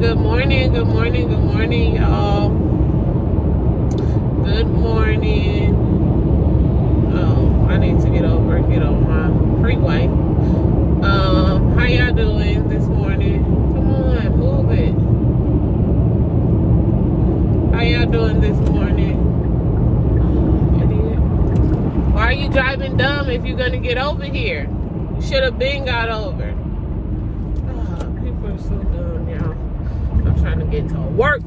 Good morning, good morning, good morning, y'all. Good morning. Oh, I need to get over and get on my freeway. How y'all doing this morning? Come on, move it. How y'all doing this morning? Oh, idiot. Why are you driving dumb if you're gonna get over here? You should have been got over. Oh, people are so dumb, y'all. I'm trying to get to work.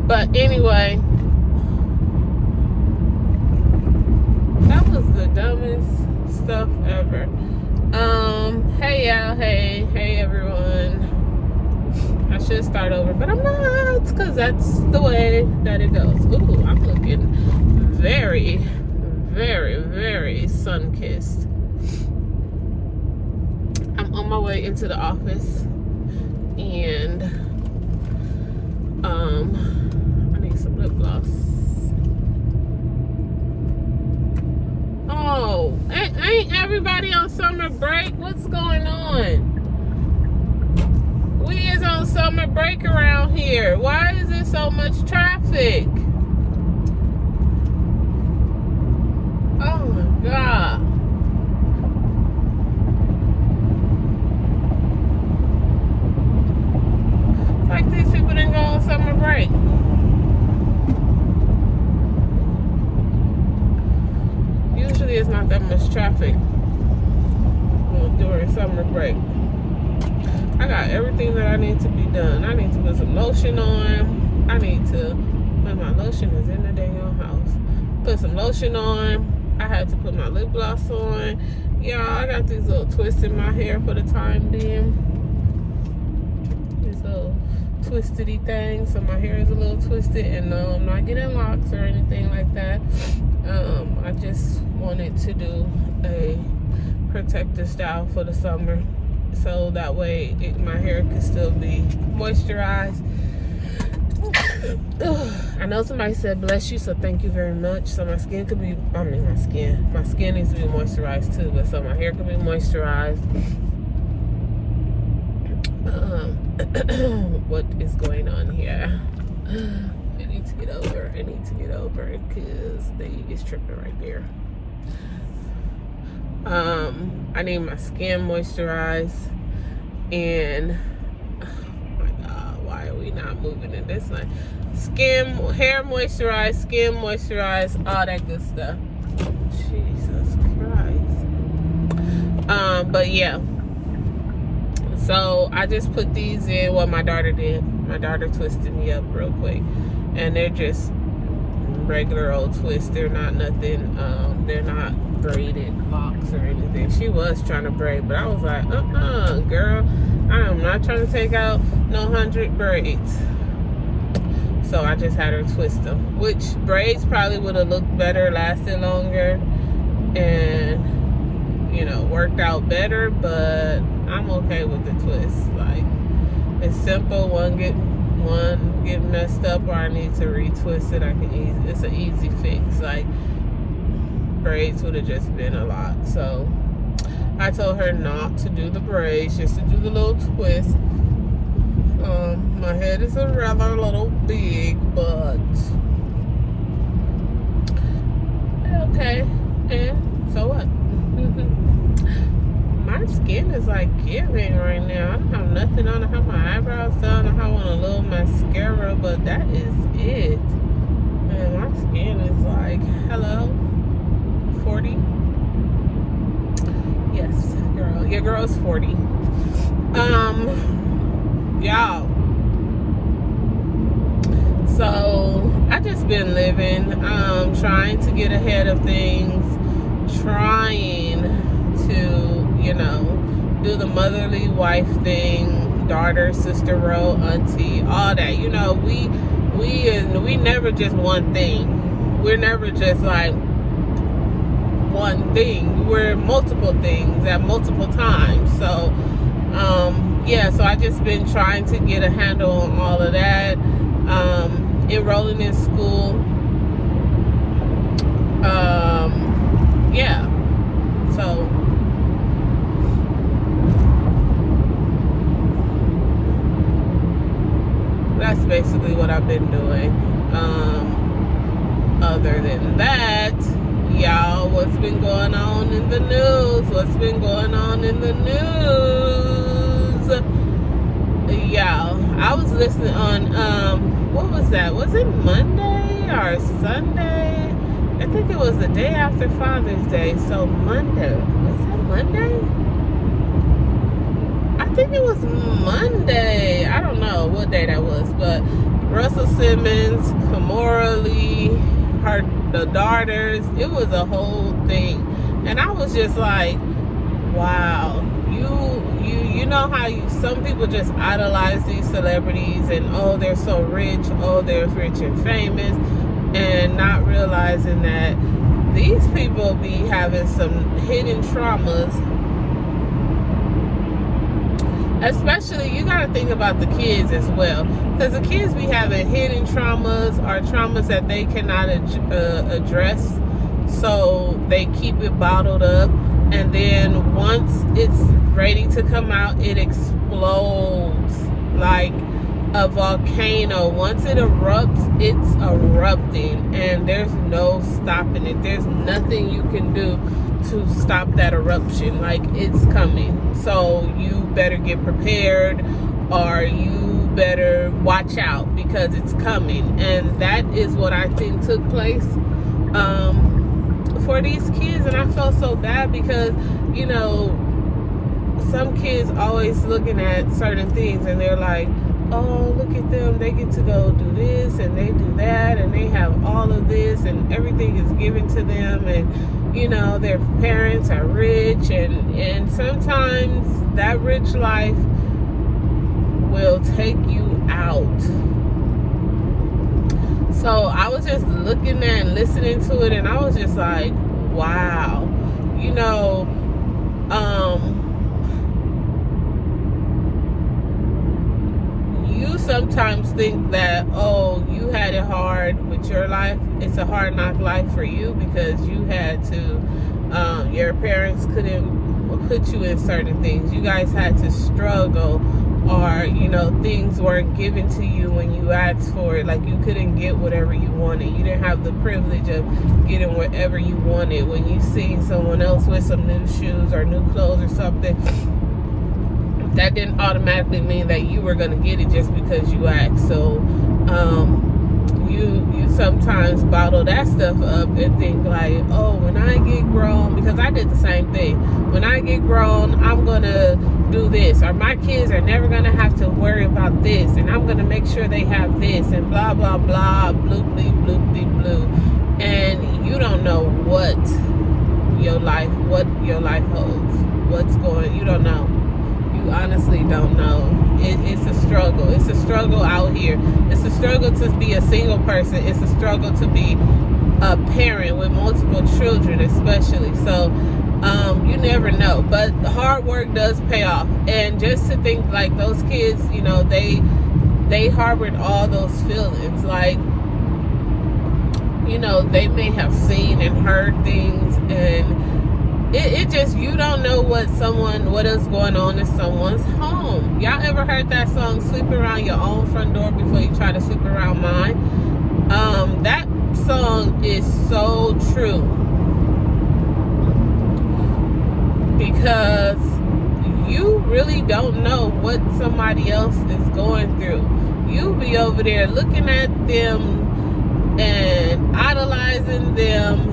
But anyway, that was the dumbest stuff ever. Hey y'all, hey everyone. I should start over, but I'm not, because that's the way that it goes. Ooh, I'm looking very, very, very sun-kissed. I'm on my way into the office, and I need some lip gloss. Oh, ain't everybody on summer break? What's going on? We is on summer break around here. Why is there so much traffic? Oh my God. It's like these people didn't go on summer break. Usually it's not that much traffic during summer break. I got everything that I need to be done. I need to put some lotion on. I need to, when my lotion is in the dang house, put some lotion on. I had to put my lip gloss on. Y'all, I got these little twists in my hair for the time being. These little twistedy things, so my hair is a little twisted, and no, I'm not getting locks or anything like that. I just wanted to do a protective style for the summer, so that way my hair could still be moisturized. I know somebody said bless you, so thank you very much. So my skin could be, my skin needs to be moisturized too, but so my hair could be moisturized. What is going on here? I need to get over because they is tripping right there. I need my skin moisturized, and oh my God, why are we not moving in this line? Hair moisturized, skin moisturized, all that good stuff. Jesus Christ. But yeah. So I just put these in. What my daughter did. My daughter twisted me up real quick, and they're just regular old twists. They're not nothing. They're not braided locks or anything. She was trying to braid, but I was like, girl, I am not trying to take out no 100 braids. So I just had her twist them, which braids probably would have looked better, lasted longer, and worked out better, but I'm okay with the twist. Like, it's simple. One get messed up, or I need to retwist it. It's an easy fix. Like, braids would have just been a lot. So I told her not to do the braids, just to do the little twist. My head is a rather little big, but okay. And so what? My skin is like giving right now. I don't have nothing on. I have my eyebrows done. I have on a little mascara, but that is it. Man, my skin is like, hello, 40. Yes, girl. Your girl's 40. Y'all. So I just been living, trying to get ahead of things, trying to, do the motherly wife thing, daughter, sister role, auntie, all that. We never just one thing. We're never just like one thing. We're multiple things at multiple times. So, so I just been trying to get a handle on all of that. Enrolling in school. So that's basically what I've been doing. Other than that, y'all, what's been going on in the news? What's been going on in the news? Y'all, I was listening on, what was that? Was it Monday or Sunday? I think it was the day after Father's Day. So Monday. Was that Monday? I think it was Monday. I don't know what day that was, but Russell Simmons, Kamora Lee, the daughters, it was a whole thing. And I was just like, wow, you know how some people just idolize these celebrities and oh, they're so rich, oh, they're rich and famous, and not realizing that these people be having some hidden traumas. Especially, you got to think about the kids as well, because the kids be having hidden traumas or traumas that they cannot address, so they keep it bottled up, and then once it's ready to come out, it explodes like a volcano. Once it erupts, it's erupting, and there's no stopping it. There's nothing you can do to stop that eruption. Like, it's coming. So you better get prepared, or you better watch out, because it's coming. And that is what I think took place for these kids. And I felt so bad because, you know, some kids always looking at certain things and they're like, oh, look at them, they get to go do this and they do that and they have all of this and everything is given to them, and you know, their parents are rich, and sometimes that rich life will take you out. So I was just looking at and listening to it, and I was just like, wow, you know, you sometimes think that, oh, you had it hard with your life. It's a hard knock life for you because you had to, your parents couldn't put you in certain things. You guys had to struggle, or, you know, things weren't given to you when you asked for it. Like, you couldn't get whatever you wanted. You didn't have the privilege of getting whatever you wanted. When you see someone else with some new shoes or new clothes or something, that didn't automatically mean that you were going to get it just because you asked. So you sometimes bottle that stuff up and think like, oh, when I get grown, because I did the same thing, when I get grown, I'm going to do this, or my kids are never going to have to worry about this, and I'm going to make sure they have this, and blah blah blah, bloop blue. And you don't know what your life holds, what's going, you don't know. You honestly don't know. It's a struggle. It's a struggle out here. It's a struggle to be a single person. It's a struggle to be a parent with multiple children, especially. So you never know. But hard work does pay off. And just to think, like, those kids, you know, they harbored all those feelings. Like, you know, they may have seen and heard things, and it just, you don't know what is going on in someone's home. Y'all ever heard that song, sweep around your own front door before you try to sweep around mine? That song is so true, because you really don't know what somebody else is going through. You be over there looking at them and idolizing them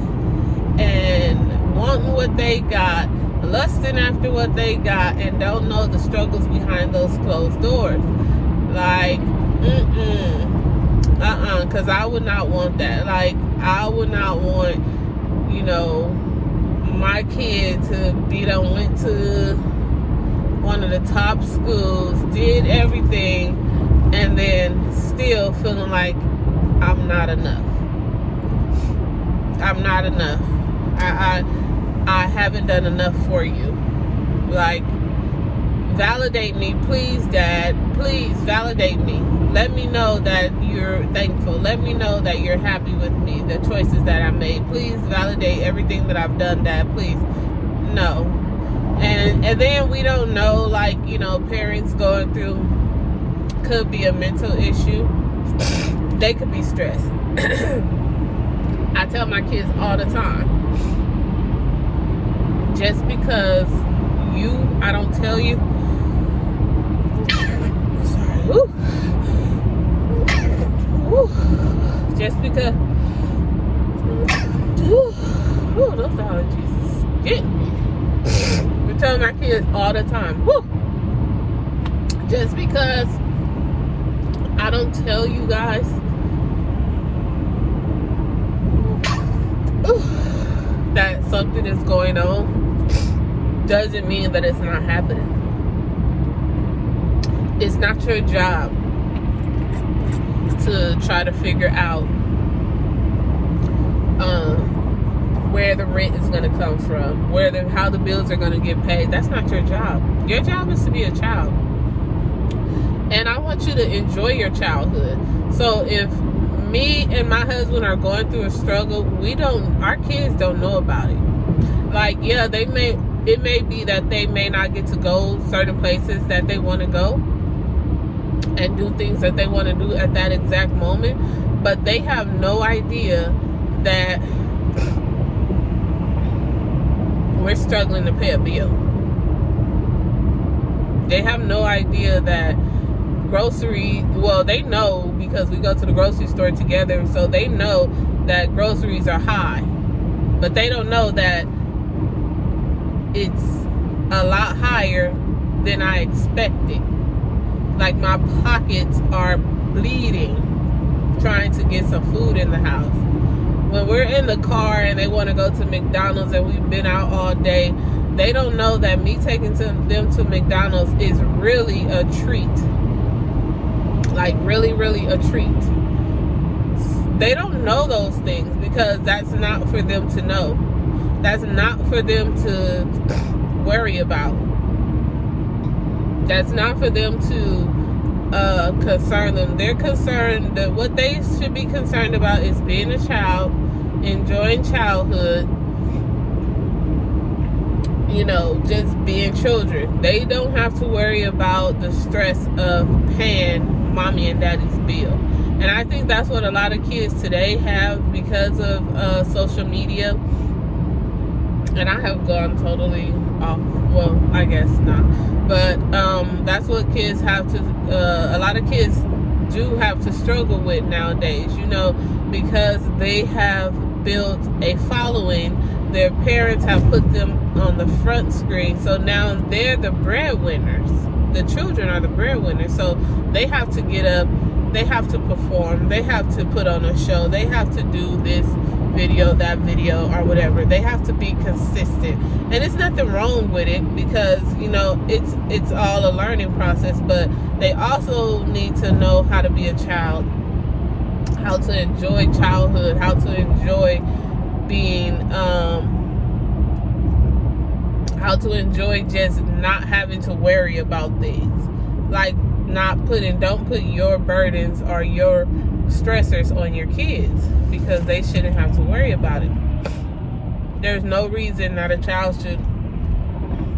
and wanting what they got, lusting after what they got, and don't know the struggles behind those closed doors. Like, because I would not want that. Like, I would not want, you know, my kid to be done went to one of the top schools, did everything, and then still feeling like I'm not enough. I'm not enough. I haven't done enough for you. Like, validate me, please, Dad. Please validate me. Let me know that you're thankful. Let me know that you're happy with me, the choices that I made. Please validate everything that I've done, Dad. Please. No. And then we don't know, like, you know, parents going through could be a mental issue. They could be stressed. I tell my kids all the time, just because I don't tell you, sorry, just because, those allergies get me. I tell my kids all the time, just because I don't tell you guys that something is going on doesn't mean that it's not happening. It's not your job to try to figure out where the rent is going to come from, how the bills are going to get paid. That's not your job. Your job is to be a child. And I want you to enjoy your childhood. So if me and my husband are going through a struggle, our kids don't know about it. Like, yeah, it may be that they may not get to go certain places that they want to go and do things that they want to do at that exact moment, but they have no idea that we're struggling to pay a bill. They have no idea that they know because we go to the grocery store together, so they know that groceries are high, but they don't know that it's a lot higher than I expected. Like, my pockets are bleeding trying to get some food in the house. When we're in the car and they want to go to McDonald's and we've been out all day, they don't know that me taking them to McDonald's is really a treat. Like, really, really a treat. They don't know those things because that's not for them to know. That's not for them to worry about. That's not for them to concern them. They're concerned that what they should be concerned about is being a child, enjoying childhood, just being children. They don't have to worry about the stress of paying mommy and daddy's bill. And I think that's what a lot of kids today have because of social media. And I have gone totally off. Well, I guess not. But that's what kids have to, a lot of kids do have to struggle with nowadays, because they have built a following. Their parents have put them on the front screen. So now they're the breadwinners. The children are the breadwinners. So they have to get up. They have to perform. They have to put on a show. They have to do this video, that video, or whatever. They have to be consistent. And it's nothing wrong with it because, it's all a learning process. But they also need to know how to be a child, how to enjoy childhood, how to enjoy being, how to enjoy just not having to worry about things. Like, don't put your burdens or your stressors on your kids because they shouldn't have to worry about it. There's no reason that a child should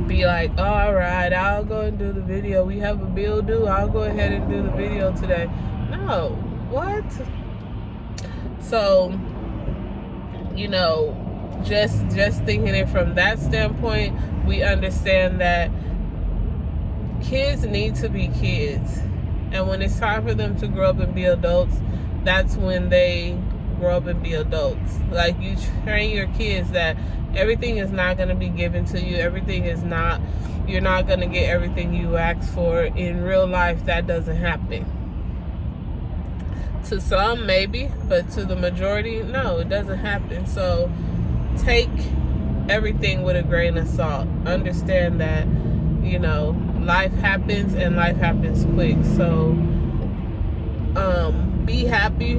be like, oh, all right, I'll go and do the video. We have a bill due. I'll go ahead and do the video today. No, what? So, just thinking it from that standpoint, we understand that kids need to be kids. And when it's time for them to grow up and be adults, that's when they grow up and be adults. Like, you train your kids that everything is not going to be given to you. You're not going to get everything you ask for. In real life, that doesn't happen. To some, maybe, but to the majority, no, it doesn't happen. So take everything with a grain of salt. Understand that, life happens and life happens quick. So be happy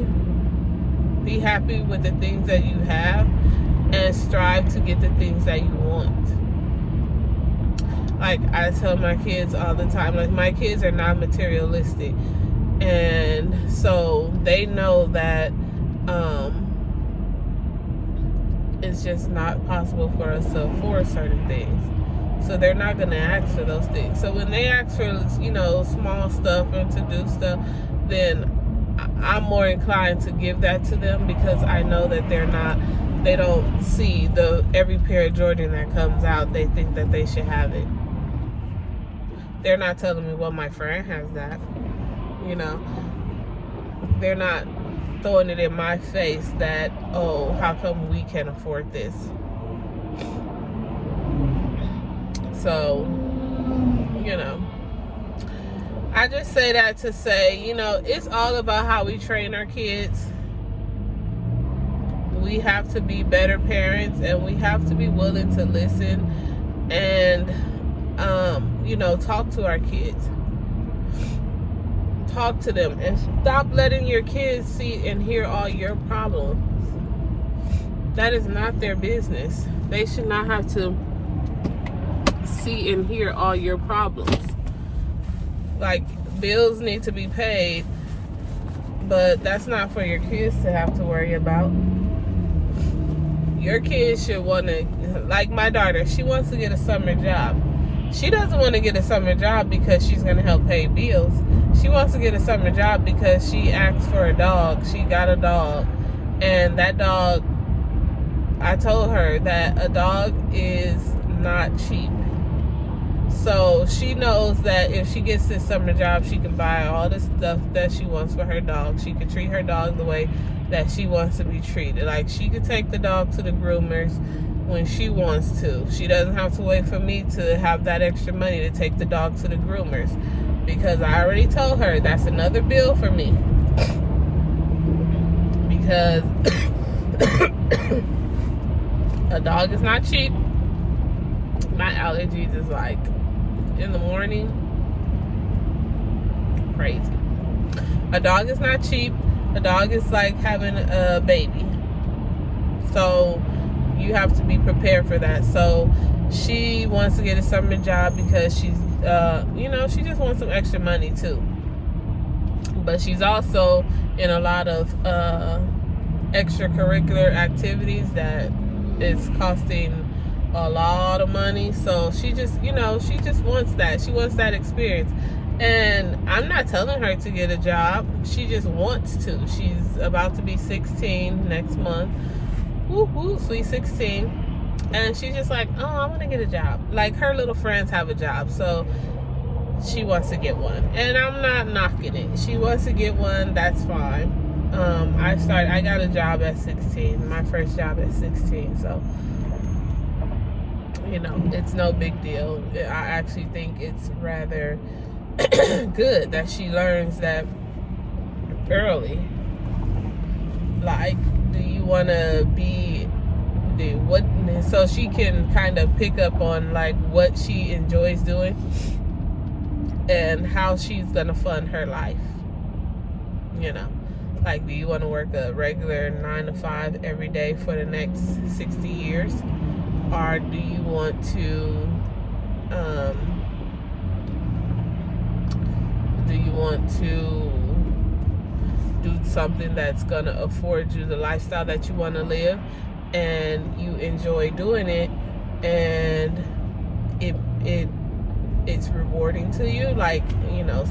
with the things that you have and strive to get the things that you want. Like I tell my kids all the time, like, my kids are not materialistic, and so they know that it's just not possible for us to afford certain things. So they're not going to ask for those things. So when they ask for, small stuff and to do stuff, then I'm more inclined to give that to them, because I know that they don't see every pair of Jordan that comes out, they think that they should have it. They're not telling me, well, my friend has that. They're not throwing it in my face that, oh, how come we can't afford this? So, I just say that to say, it's all about how we train our kids. We have to be better parents, and we have to be willing to listen and, talk to our kids. Talk to them and stop letting your kids see and hear all your problems. That is not their business. They should not have to see and hear all your problems. Like, bills need to be paid, but that's not for your kids to have to worry about. Your kids should want to, like my daughter, she wants to get a summer job. She doesn't want to get a summer job because she's going to help pay bills. She wants to get a summer job because she asked for a dog. She got a dog. And that dog, I told her that a dog is not cheap. So she knows that if she gets this summer job, she can buy all the stuff that she wants for her dog. She can treat her dog the way that she wants to be treated. Like, she could take the dog to the groomers when she wants to. She doesn't have to wait for me to have that extra money to take the dog to the groomers, because I already told her that's another bill for me. Because a dog is not cheap. My allergies is like in the morning, crazy. A dog is not cheap. A dog is like having a baby. So you have to be prepared for that. So she wants to get a summer job because she's, she just wants some extra money too. But she's also in a lot of extracurricular activities that is costing a lot of money. So she just wants that. She wants that experience. And I'm not telling her to get a job. She just wants to. She's about to be 16 next month. Woo, sweet 16. And she's just like, oh, I want to get a job. Like, her little friends have a job, so she wants to get one. And I'm not knocking it. She wants to get one, that's fine. I got a job at 16, my first job at 16, so it's no big deal. I actually think it's rather good that she learns that early. Like, do you want to be what? So she can kind of pick up on like what she enjoys doing and how she's gonna fund her life. Like, do you want to work a regular 9 to 5 every day for the next 60 years? Or do you want to do something that's going to afford you the lifestyle that you want to live, and you enjoy doing it, and it's rewarding to you, like,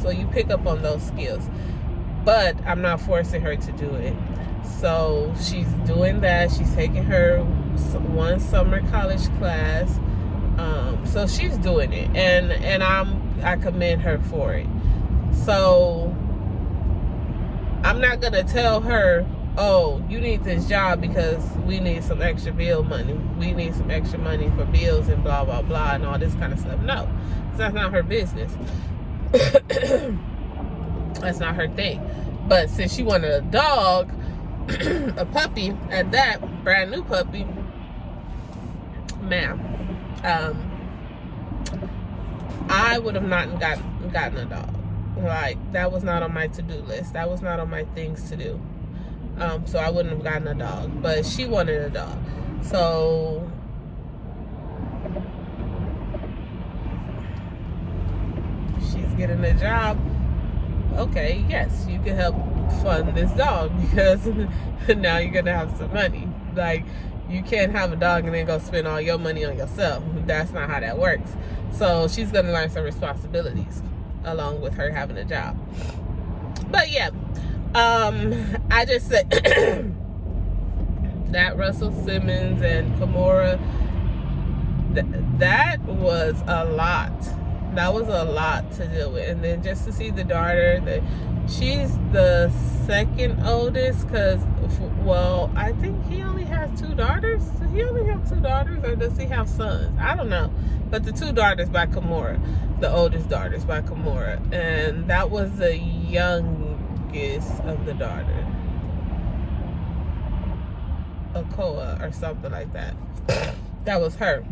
so you pick up on those skills. But I'm not forcing her to do it. So she's doing that. She's taking her one summer college class. So she's doing it, and I commend her for it. So I'm not gonna tell her, oh, you need this job because we need some extra bill money. We need some extra money for bills and blah blah blah and all this kind of stuff. No, that's not her business. That's not her thing. But since she wanted a dog, a puppy at that, brand new puppy, ma'am, I would have not gotten a dog. Like, that was not on my to-do list. That was not on my things to do. So I wouldn't have gotten a dog. But she wanted a dog. So she's getting a job. Okay, yes, you can help fund this dog because now you're gonna have some money. Like, You can't have a dog and then go spend all your money on yourself. That's not how that works. So she's going to learn some responsibilities along with her having a job. But yeah, I just said that Russell Simmons and Kimora, that was a lot. That was a lot to deal with. And then just to see the daughter, she's the second oldest, because, well, I think he only has 2 daughters. Does he only have 2 daughters, or does he have sons? I don't know. But the 2 daughters by Kimora, the oldest daughters by Kimora. And that was the youngest of the daughter. Okoa or something like that. That was her.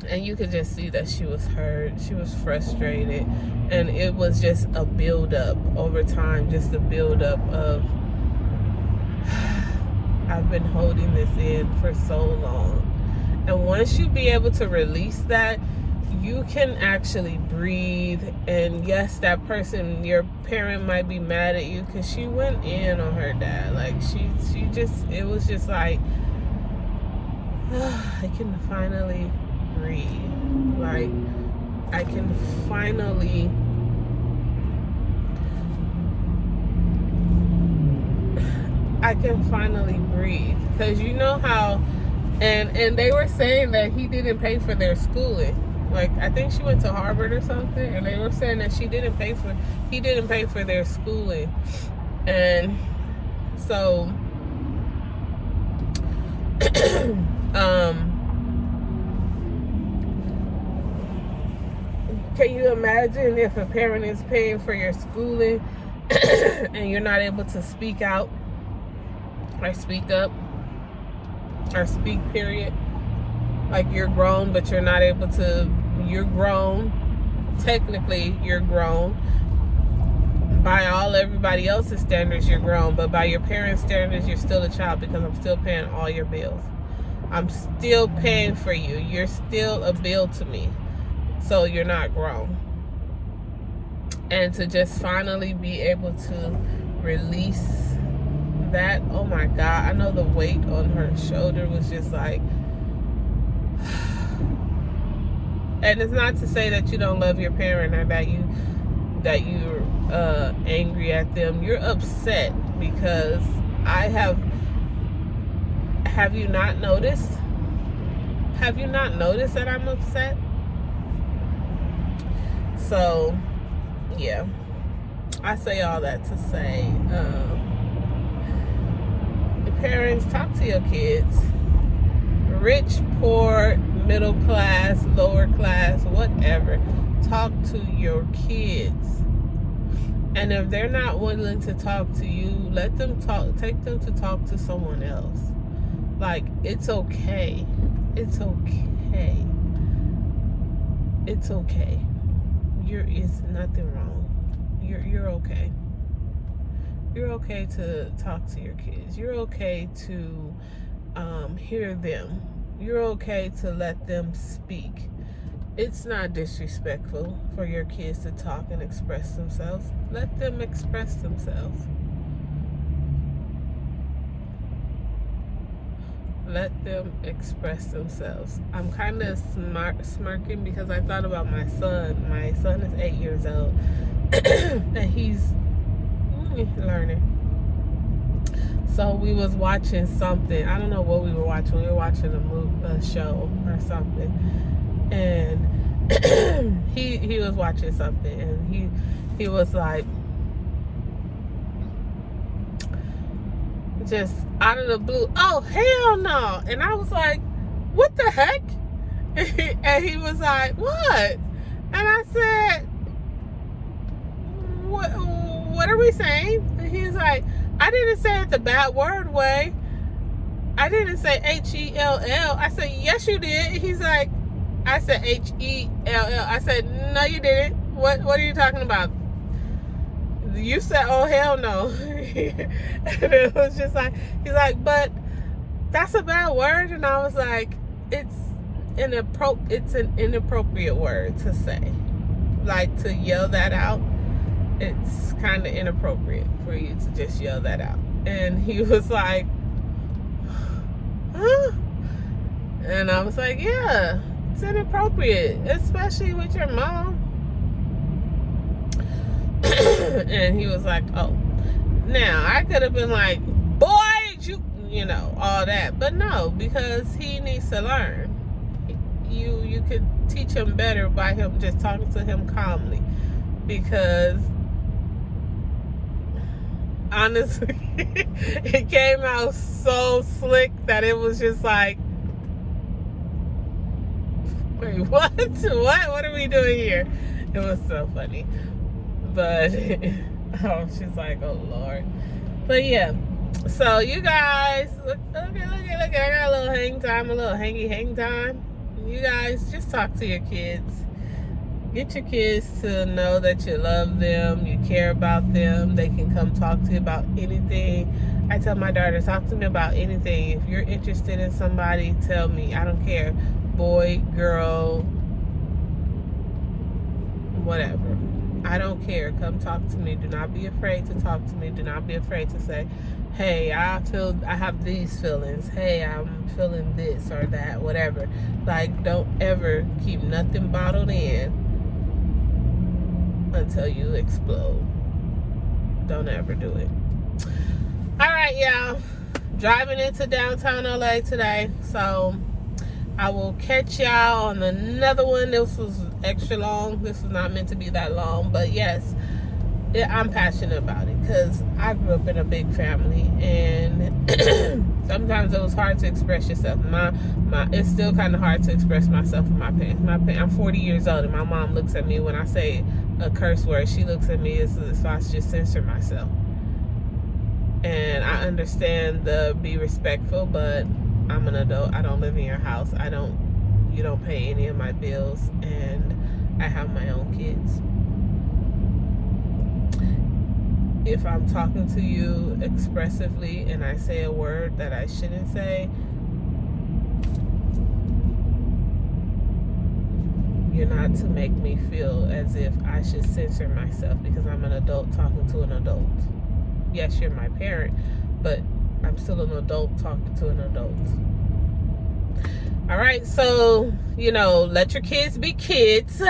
And you could just see that she was hurt. She was frustrated. And it was just a build-up over time. Just a build-up of, I've been holding this in for so long. And once you be able to release that, you can actually breathe. And yes, that person, your parent, might be mad at you because she went in on her dad. Like, she just, it was just like, I can finally breathe. Like, I can finally breathe. Because you know how, and they were saying that he didn't pay for their schooling. Like, I think she went to Harvard or something, and they were saying that he didn't pay for their schooling. And so can you imagine if a parent is paying for your schooling and you're not able to speak out or speak up or speak, period? Like, you're grown, but you're not able to, you're grown. Technically, you're grown. By everybody else's standards, you're grown. But by your parents' standards, you're still a child, because I'm still paying all your bills. I'm still paying for you. You're still a bill to me. So you're not grown. And to just finally be able to release that, oh my God, I know the weight on her shoulder was just like, and it's not to say that you don't love your parent or that you're angry at them. You're upset because have you not noticed? Have you not noticed that I'm upset? So, yeah, I say all that to say, the parents, talk to your kids. Rich, poor, middle class, lower class, whatever. Talk to your kids. And if they're not willing to talk to you, let them talk. Take them to talk to someone else. Like, it's okay. It's okay. It's okay. It's nothing wrong. You're okay. You're okay to talk to your kids. You're okay to hear them. You're okay to let them speak. It's not disrespectful for your kids to talk and express themselves. Let them express themselves. Let them express themselves. I'm kind of smirking because I thought about my son. My son is 8 years old and he's learning. So we was watching something. I don't know what we were watching. We were watching a show or something. And he was watching something, and he was like, just out of the blue, oh hell no. And I was like, what the heck? And he was like, what? And I said, what are we saying? And he's like, I didn't say it the bad word way. I didn't say H-E-L-L. I said, yes you did. He's like, I said H-E-L-L. I said, no you didn't. What are you talking about? You said, oh hell no. And it was just like, he's like, but that's a bad word. And I was like, it's an inappropriate word to say. Like, to yell that out, it's kind of inappropriate for you to just yell that out. And he was like, huh? And I was like, yeah, it's inappropriate, especially with your mom. And he was like, oh. Now, I could have been like, boy, you know, all that. But no, because he needs to learn. You could teach him better by him just talking to him calmly. Because honestly, it came out so slick that it was just like, wait, what? What are we doing here? It was so funny. But oh, she's like, oh Lord. But yeah, so you guys, look, I got a little hang time, a little hang time. You guys just talk to your kids. Get your kids to know that you love them, you care about them. They can come talk to you about anything. I tell my daughter, talk to me about anything. If you're interested in somebody, tell me. I don't care. Boy, girl, whatever. I don't care. Come talk to me. Do not be afraid to talk to me. Do not be afraid to say, hey, I have these feelings. Hey, I'm feeling this or that, whatever. Like, don't ever keep nothing bottled in until you explode. Don't ever do it. All right, y'all. Driving into downtown LA today. So I will catch y'all on another one. This was extra long. This was not meant to be that long, but yes, I'm passionate about it because I grew up in a big family, and sometimes it was hard to express yourself. It's still kind of hard to express myself with my parents. I'm 40 years old, and my mom looks at me when I say a curse word. She looks at me as if I should just censor myself. And I understand the be respectful, but I'm an adult. I don't live in your house. You don't pay any of my bills, and I have my own kids. If I'm talking to you expressively and I say a word that I shouldn't say, you're not to make me feel as if I should censor myself because I'm an adult talking to an adult. Yes, you're my parent, but I'm still an adult talking to an adult. All right, so, let your kids be kids.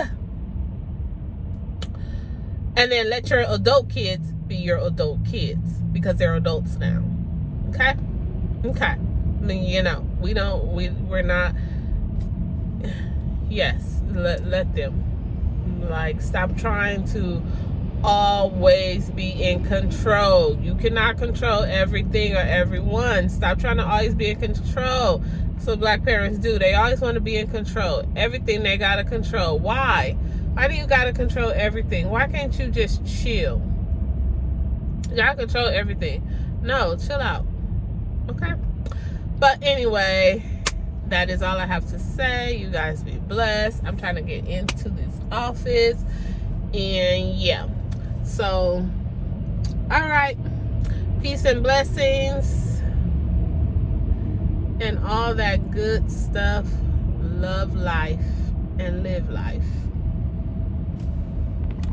And then let your adult kids be your adult kids because they're adults now. Okay? Okay. I mean, we're not, yes, let them. Like, stop trying to always be in control. You cannot control everything or everyone. Stop trying to always be in control. That's what black parents do. They always want to be in control. Everything they gotta control. Why? Why do you gotta control everything? Why can't you just chill? You gotta control everything. No, chill out. Okay? But anyway, that is all I have to say. You guys be blessed. I'm trying to get into this office. And yeah. So, all right. Peace and blessings. And all that good stuff. Love life and live life.